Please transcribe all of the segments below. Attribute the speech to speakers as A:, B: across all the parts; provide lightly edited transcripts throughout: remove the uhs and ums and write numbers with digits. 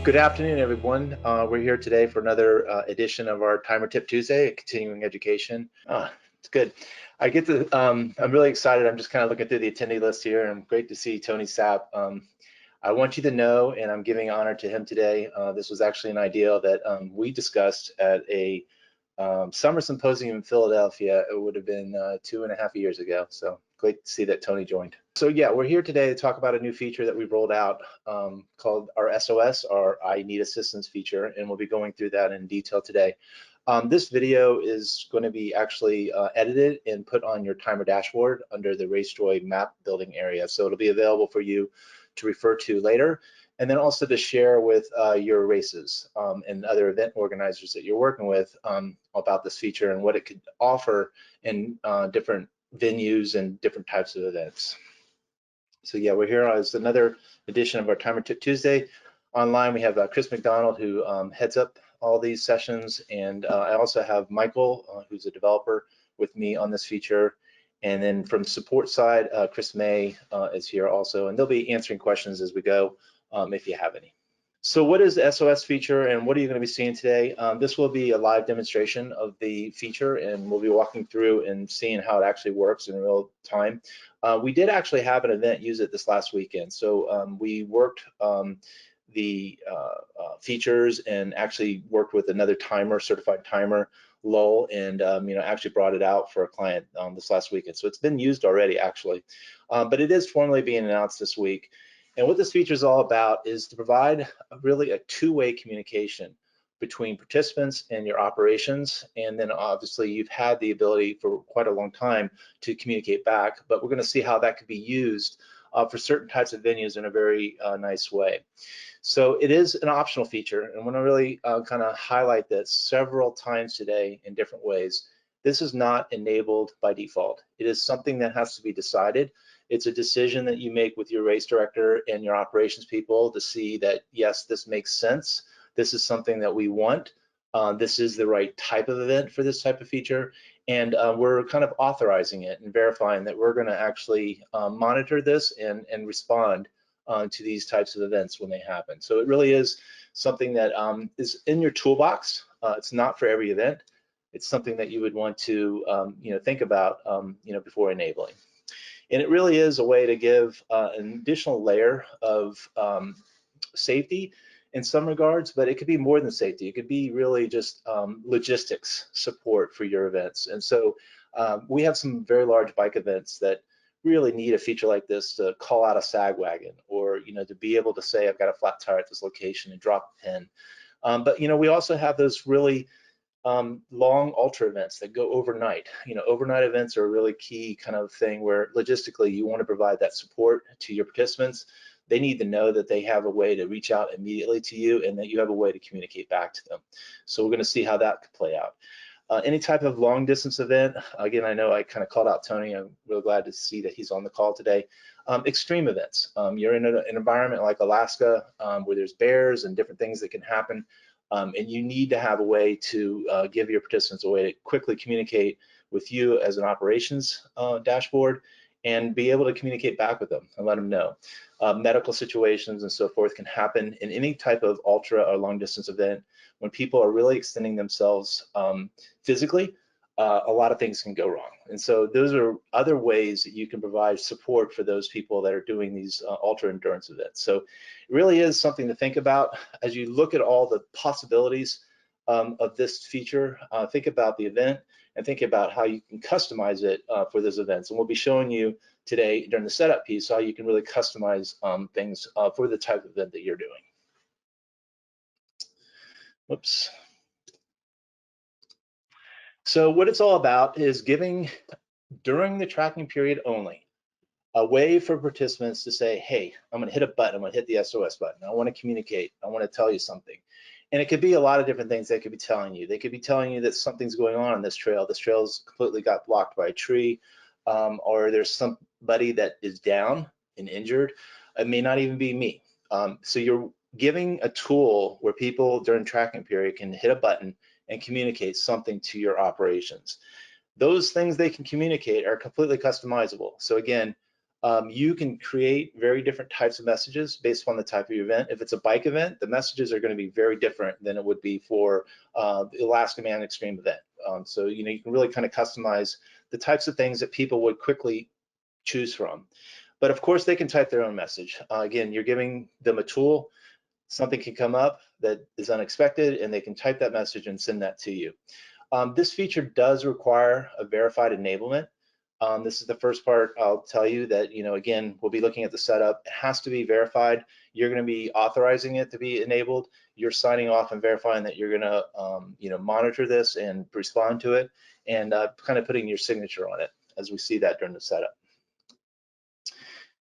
A: Good afternoon, everyone. We're here today for another edition of our Timer Tip Tuesday, continuing education. It's good. I'm really excited. I'm just kind of looking through the attendee list here, and great to see Tony Sapp. I want you to know, and I'm giving honor to him today. This was actually an idea that we discussed at a summer symposium in Philadelphia. It would have been 2.5 years ago. So great to see that Tony joined. So yeah, we're here today to talk about a new feature that we rolled out called our SOS, our I Need Assistance feature, and we'll be going through that in detail today. This video is going to be actually edited and put on your timer dashboard under the RaceJoy map building area. So it'll be available for you to refer to later, and then also to share with your races and other event organizers that you're working with about this feature and what it could offer in different venues and different types of events. So yeah, we're here as another edition of our Timer Tip Tuesday. Online, we have Chris McDonald, who heads up all these sessions, and I also have Michael, who's a developer, with me on this feature. And then from support side, Chris May is here also, and they'll be answering questions as we go if you have any. So what is the SOS feature, and what are you going to be seeing today? This will be a live demonstration of the feature, and we'll be walking through and seeing how it actually works in real time. We did actually have an event use it this last weekend. So we worked the features and actually worked with another timer, certified timer, Lowell, and actually brought it out for a client this last weekend. So it's been used already, actually, but it is formally being announced this week. And what this feature is all about is to provide really a two-way communication between participants and your operations. And then obviously you've had the ability for quite a long time to communicate back, but we're going to see how that could be used for certain types of venues in a very nice way. So it is an optional feature, and I want to really kind of highlight this several times today in different ways. This is not enabled by default. It is something that has to be decided. It's a decision that you make with your race director and your operations people to see that, yes, this makes sense. This is something that we want. This is the right type of event for this type of feature. And we're kind of authorizing it and verifying that we're going to actually monitor this and respond to these types of events when they happen. So it really is something that is in your toolbox. It's not for every event. It's something that you would want to think about before enabling. And it really is a way to give an additional layer of safety in some regards, but it could be more than safety. It could be really just logistics support for your events. And so we have some very large bike events that really need a feature like this to call out a sag wagon, or to be able to say, I've got a flat tire at this location and drop a pin. But we also have those really long ultra events that go overnight. Overnight events are a really key kind of thing where logistically you want to provide that support to your participants. They need to know that they have a way to reach out immediately to you and that you have a way to communicate back to them. So we're going to see how that could play out. Any type of long distance event, again, I know I kind of called out Tony. I'm really glad to see that he's on the call today. Extreme events. You're in an environment like Alaska where there's bears and different things that can happen. And you need to have a way to give your participants a way to quickly communicate with you as an operations dashboard and be able to communicate back with them and let them know. Medical situations and so forth can happen in any type of ultra or long distance event. When people are really extending themselves physically, a lot of things can go wrong. And so those are other ways that you can provide support for those people that are doing these ultra endurance events. So it really is something to think about as you look at all the possibilities of this feature. Think about the event and think about how you can customize it for those events. And we'll be showing you today during the setup piece how you can really customize things for the type of event that you're doing. Whoops. So what it's all about is giving, during the tracking period only, a way for participants to say, hey, I'm gonna hit a button, I'm gonna hit the SOS button, I wanna communicate, I wanna tell you something. And it could be a lot of different things they could be telling you. They could be telling you that something's going on this trail. This trail's completely got blocked by a tree, or there's somebody that is down and injured. It may not even be me. So you're giving a tool where people during tracking period can hit a button and communicate something to your operations. Those things they can communicate are completely customizable. So again, You can create very different types of messages based on the type of your event. If it's a bike event, the messages are going to be very different than it would be for the Alaska Man Extreme event. So you can really kind of customize the types of things that people would quickly choose from. But of course, they can type their own message. Again, you're giving them a tool. Something can come up that is unexpected, and they can type that message and send that to you. This feature does require a verified enablement. This is the first part. I'll tell you that, again, we'll be looking at the setup. It has to be verified. You're going to be authorizing it to be enabled. You're signing off and verifying that you're going to, monitor this and respond to it, and kind of putting your signature on it as we see that during the setup.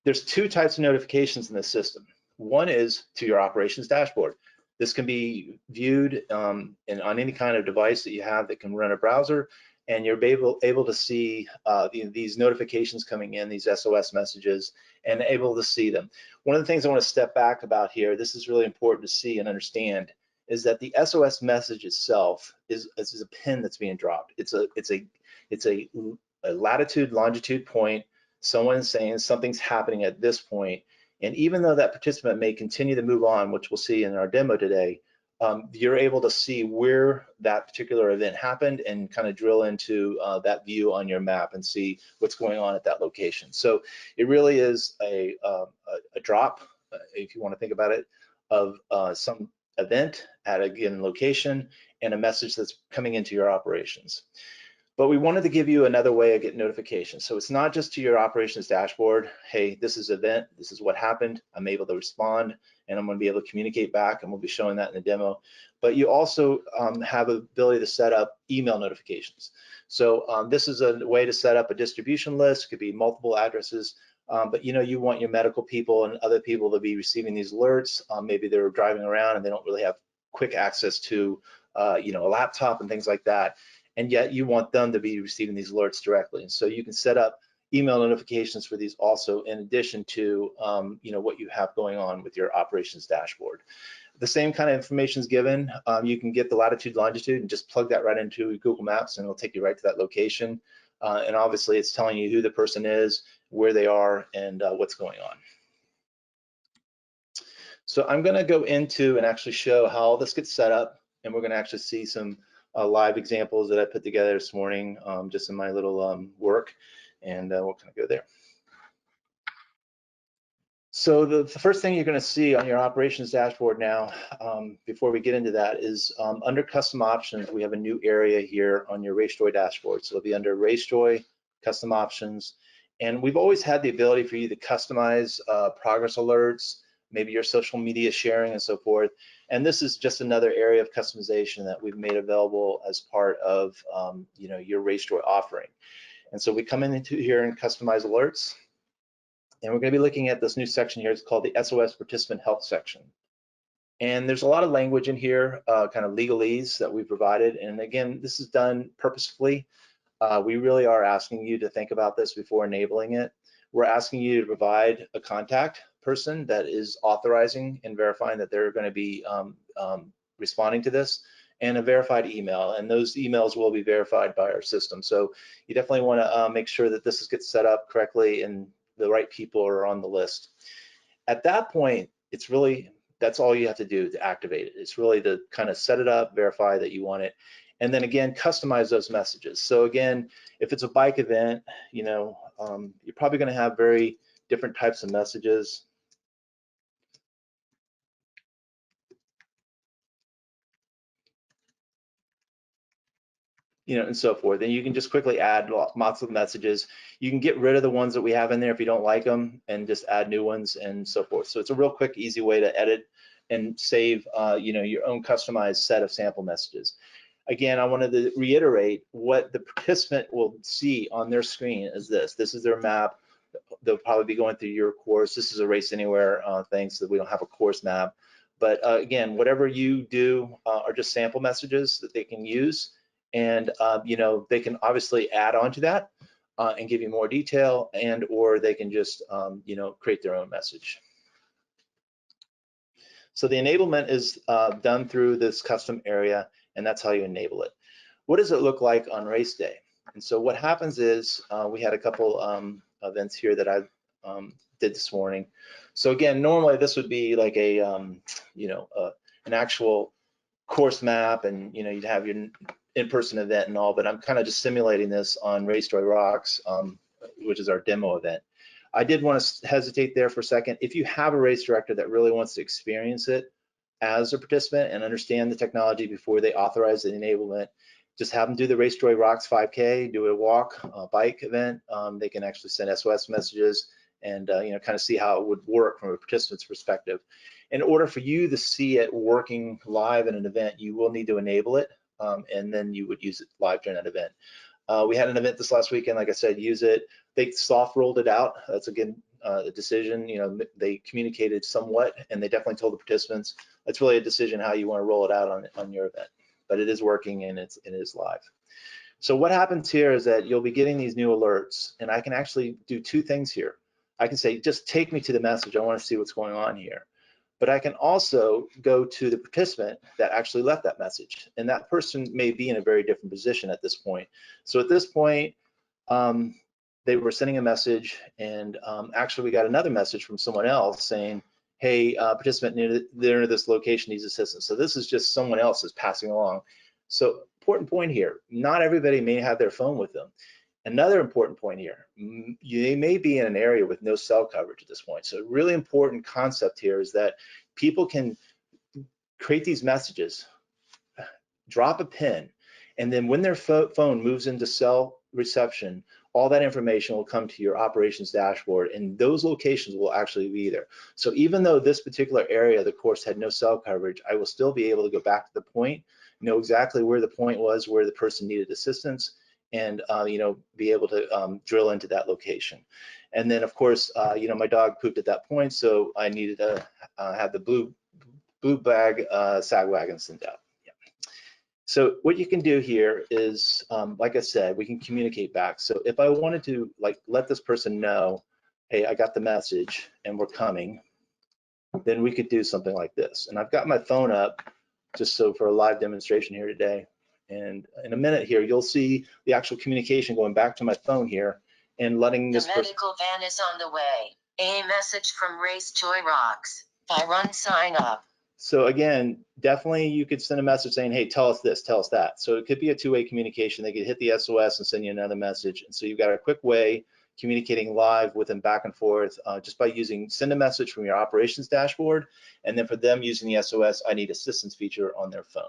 A: There's two types of notifications in this system. One is to your operations dashboard. This can be viewed on any kind of device that you have that can run a browser, and you're able to see these notifications coming in, these SOS messages, and able to see them. One of the things I want to step back about here, this is really important to see and understand, is that the SOS message itself is a pin that's being dropped. It's a latitude, longitude point. Someone's saying something's happening at this point. And even though that participant may continue to move on, which we'll see in our demo today, you're able to see where that particular event happened and kind of drill into that view on your map and see what's going on at that location. So it really is a drop, if you want to think about it, of some event at a given location and a message that's coming into your operations. But we wanted to give you another way of getting notifications. So it's not just to your operations dashboard, hey, this is an event, this is what happened, I'm able to respond, and I'm going to be able to communicate back, and we'll be showing that in the demo. But you also have the ability to set up email notifications. So this is a way to set up a distribution list. It could be multiple addresses, but you want your medical people and other people to be receiving these alerts. Maybe they're driving around and they don't really have quick access to a laptop and things like that. And yet you want them to be receiving these alerts directly. And so you can set up email notifications for these also, in addition to what you have going on with your operations dashboard. The same kind of information is given. You can get the latitude, longitude, and just plug that right into Google Maps, and it'll take you right to that location. And obviously, it's telling you who the person is, where they are, and what's going on. So I'm going to go into and actually show how all this gets set up, and we're going to actually see some live examples that I put together this morning just in my little work, and we'll kind of go there. So the first thing you're going to see on your operations dashboard now, before we get into that, is under custom options, we have a new area here on your RaceJoy dashboard. So it'll be under RaceJoy, custom options, and we've always had the ability for you to customize progress alerts, maybe your social media sharing and so forth. And this is just another area of customization that we've made available as part of your RaceJoy offering. And so we come into here and customize alerts, and we're going to be looking at this new section here. It's called the SOS Participant Health section. And there's a lot of language in here, kind of legalese that we provided. And again, this is done purposefully. We really are asking you to think about this before enabling it. We're asking you to provide a contact person that is authorizing and verifying that they're going to be responding to this, and a verified email, and those emails will be verified by our system. So you definitely want to make sure that this gets set up correctly and the right people are on the list. At that point, that's all you have to do to activate it. It's really to kind of set it up, verify that you want it, and then again, customize those messages. So again, if it's a bike event, you're probably going to have very different types of messages. And so forth. And you can just quickly add lots of messages. You can get rid of the ones that we have in there if you don't like them, and just add new ones and so forth. So it's a real quick, easy way to edit and save, your own customized set of sample messages. Again, I wanted to reiterate what the participant will see on their screen is this. This is their map. They'll probably be going through your course. This is a Race Anywhere thing, so we don't have a course map. But again, whatever you do are just sample messages that they can use. And they can obviously add on to that and give you more detail, and or they can just create their own message. So the enablement is done through this custom area, and that's how you enable it. What does it look like on race day? And so what happens is we had a couple events here that I've did this morning. So again, normally this would be like a an actual course map, and you'd have your in-person event and all, but I'm kind of just simulating this on RaceJoy Rocks, which is our demo event. I did want to hesitate there for a second. If you have a race director that really wants to experience it as a participant and understand the technology before they authorize the enablement, just have them do the RaceJoy Rocks 5K, do a walk, bike event. They can actually send SOS messages and kind of see how it would work from a participant's perspective. In order for you to see it working live in an event, you will need to enable it, and then you would use it live during that event. We had an event this last weekend, like I said, use it. They soft rolled it out. That's again a decision. They communicated somewhat, and they definitely told the participants. It's really a decision how you want to roll it out on your event. But it is working, and it is live. So what happens here is that you'll be getting these new alerts, and I can actually do two things here. I can say, just take me to the message. I want to see what's going on here. But I can also go to the participant that actually left that message, and that person may be in a very different position at this point. So at this point, they were sending a message, and actually we got another message from someone else saying, hey, participant near this location needs assistance. So this is just someone else is passing along. So important point here, not everybody may have their phone with them. Another important point here, you may be in an area with no cell coverage at this point. So a really important concept here is that people can create these messages, drop a pin, and then when their phone moves into cell reception, all that information will come to your operations dashboard, and those locations will actually be there. So even though this particular area of the course had no cell coverage, I will still be able to go back to the point, know exactly where the point was, where the person needed assistance, and be able to drill into that location. And then of course, my dog pooped at that point, so I needed to have the blue bag sag wagon sent out. Yeah. So what you can do here is, like I said, we can communicate back. So if I wanted to let this person know, hey, I got the message and we're coming, then we could do something like this. And I've got my phone up just so for a live demonstration here today. And in a minute here, you'll see the actual communication going back to my phone here and letting this person.
B: The medical van is on the way. A message from RaceJoy Rocks by RunSignup.
A: So again, definitely you could send a message saying, hey, tell us this, tell us that. So it could be a two-way communication. They could hit the SOS and send you another message. And so you've got a quick way communicating live with them back and forth just by send a message from your operations dashboard. And then for them using the SOS, I need assistance feature on their phone.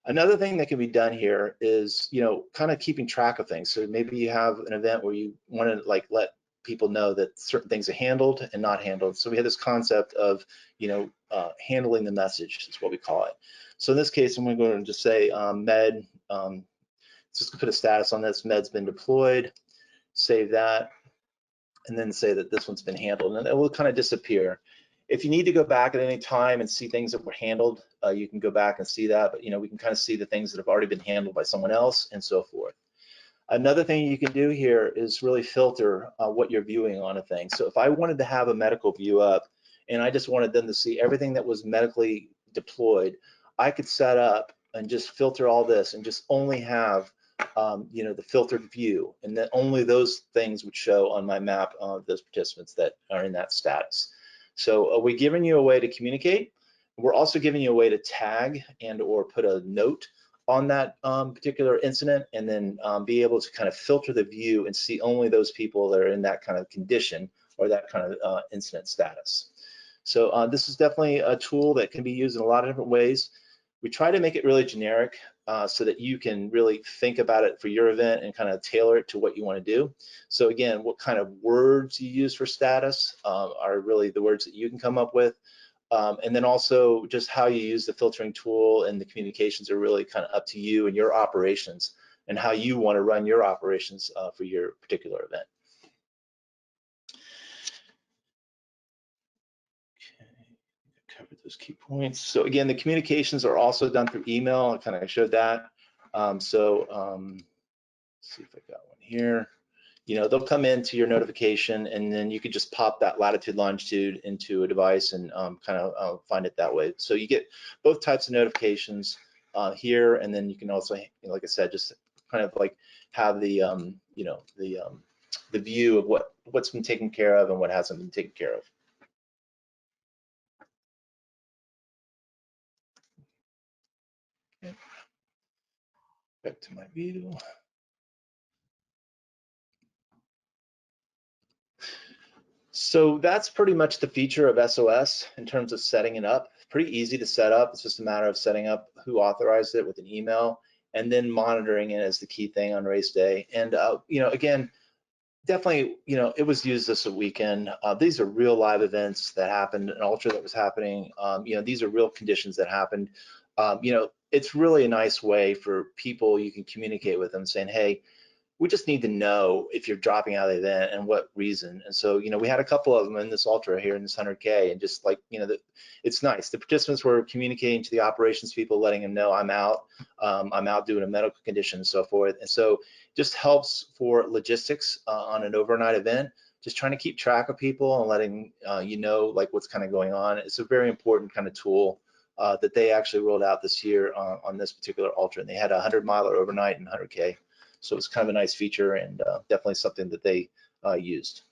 A: Another thing that can be done here is, kind of keeping track of things. So maybe you have an event where you want to let people know that certain things are handled and not handled. So we have this concept of, handling the message is what we call it. So in this case, I'm going to go and just say med, just put a status on this, med's been deployed, save that, and then say that this one's been handled, and it will kind of disappear. If you need to go back at any time and see things that were handled, you can go back and see that, but we can kind of see the things that have already been handled by someone else and so forth. Another thing you can do here is really filter what you're viewing on a thing. So if I wanted to have a medical view up and I just wanted them to see everything that was medically deployed, I could set up and just filter all this and just only have the filtered view, and then only those things would show on my map of those participants that are in that status. So we're giving you a way to communicate. We're also giving you a way to tag and or put a note on that particular incident, and then be able to kind of filter the view and see only those people that are in that kind of condition or that kind of incident status. So this is definitely a tool that can be used in a lot of different ways. We try to make it really generic so that you can really think about it for your event and kind of tailor it to what you want to do. So again, what kind of words you use for status are really the words that you can come up with. And then also just how you use the filtering tool and the communications are really kind of up to you and your operations and how you want to run your operations for your particular event. Cover those key points. So again, the communications are also done through email. I kind of showed that. Let's see if I got one here. They'll come into your notification, and then you could just pop that latitude longitude into a device and kind of find it that way. So you get both types of notifications here, and then you can also, like I said, just kind of have the the view of what what's been taken care of and what hasn't been taken care of. Okay. Back to my view. So that's pretty much the feature of SOS in terms of setting it up. Pretty easy to set up. It's just a matter of setting up who authorized it with an email and then monitoring it as the key thing on race day. And again, definitely, it was used this weekend. These are real live events that happened, an ultra that was happening. These are real conditions that happened. It's really a nice way for people, you can communicate with them saying, hey, we just need to know if you're dropping out of the event and what reason. And so, we had a couple of them in this ultra here in this 100K, and just like, it's nice. The participants were communicating to the operations people, letting them know I'm out doing a medical condition and so forth. And so just helps for logistics on an overnight event, just trying to keep track of people and letting like what's kind of going on. It's a very important kind of tool that they actually rolled out this year on this particular ultra. And they had a 100-miler overnight and 100K. So it's kind of a nice feature and definitely something that they used.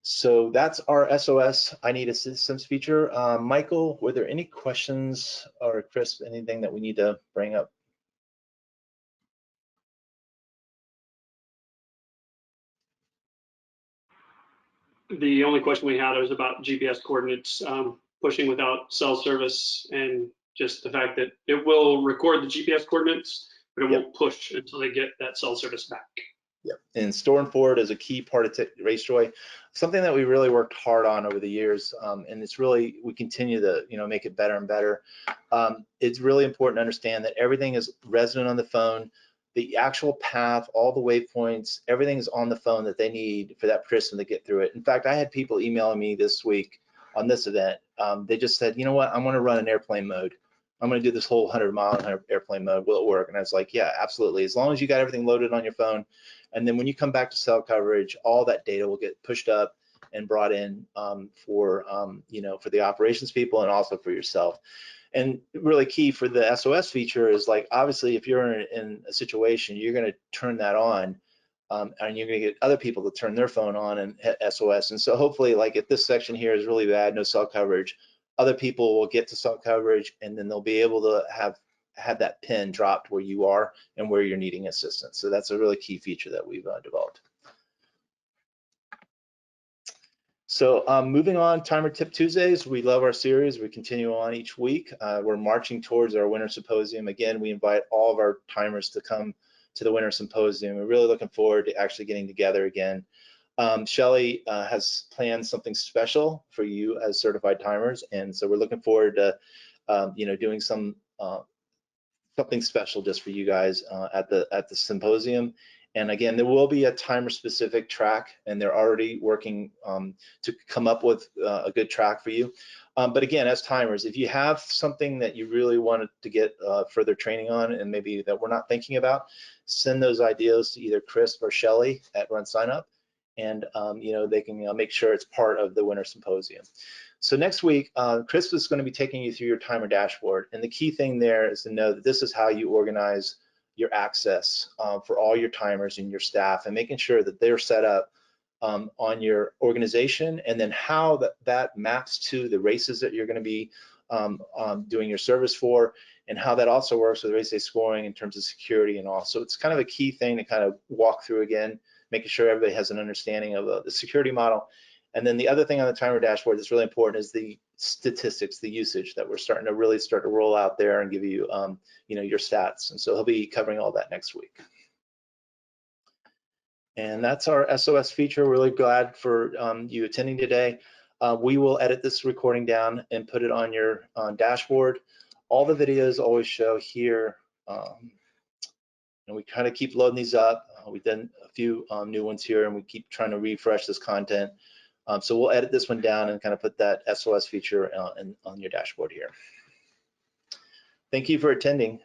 A: So that's our SOS I need assistance feature. Michael, were there any questions, or Chris, anything that we need to bring up?
C: The only question we had was about GPS coordinates, pushing without cell service, and just the fact that it will record the GPS coordinates, but it won't push until they get that cell service back.
A: Yep. And store and forward is a key part of RaceJoy, something that we really worked hard on over the years, and it's really, we continue to make it better and better. It's really important to understand that everything is resident on the phone. The actual path, all the waypoints, everything is on the phone that they need for that participant to get through it. In fact, I had people emailing me this week on this event. They just said, you know what, I want to run an airplane mode. I'm going to do this whole 100-mile airplane mode. Will it work? And I was like, yeah, absolutely. As long as you got everything loaded on your phone. And then when you come back to cell coverage, all that data will get pushed up and brought in for the operations people and also for yourself. And really key for the SOS feature is, like, obviously if you're in a situation, you're going to turn that on and you're going to get other people to turn their phone on and hit SOS. And so hopefully, like, if this section here is really bad, no cell coverage, other people will get to cell coverage, and then they'll be able to have that pin dropped where you are and where you're needing assistance. So that's a really key feature that we've developed. So moving on, Timer Tip Tuesdays. We love our series. We continue on each week. We're marching towards our Winter Symposium. Again, we invite all of our timers to come to the Winter Symposium. We're really looking forward to actually getting together again. Shelly has planned something special for you as certified timers, and so we're looking forward to doing something special just for you guys at the symposium. And again, there will be a timer-specific track, and they're already working to come up with a good track for you. But again, as timers, if you have something that you really wanted to get further training on, and maybe that we're not thinking about, send those ideas to either Chris or Shelly at RunSignup, and they can make sure it's part of the Winter Symposium. So next week, Chris is going to be taking you through your timer dashboard, and the key thing there is to know that this is how you organize your access for all your timers and your staff, and making sure that they're set up on your organization, and then how that maps to the races that you're going to be doing your service for, and how that also works with race day scoring in terms of security and all. So it's kind of a key thing to kind of walk through again, making sure everybody has an understanding of the security model. And then the other thing on the timer dashboard that's really important is the statistics, the usage that we're starting to roll out there and give you, your stats. And so he'll be covering all that next week. And that's our SOS feature. We're really glad for you attending today. We will edit this recording down and put it on your dashboard. All the videos always show here, and we kind of keep loading these up. We've done a few new ones here, and we keep trying to refresh this content. So we'll edit this one down and kind of put that SOS feature on your dashboard here. Thank you for attending.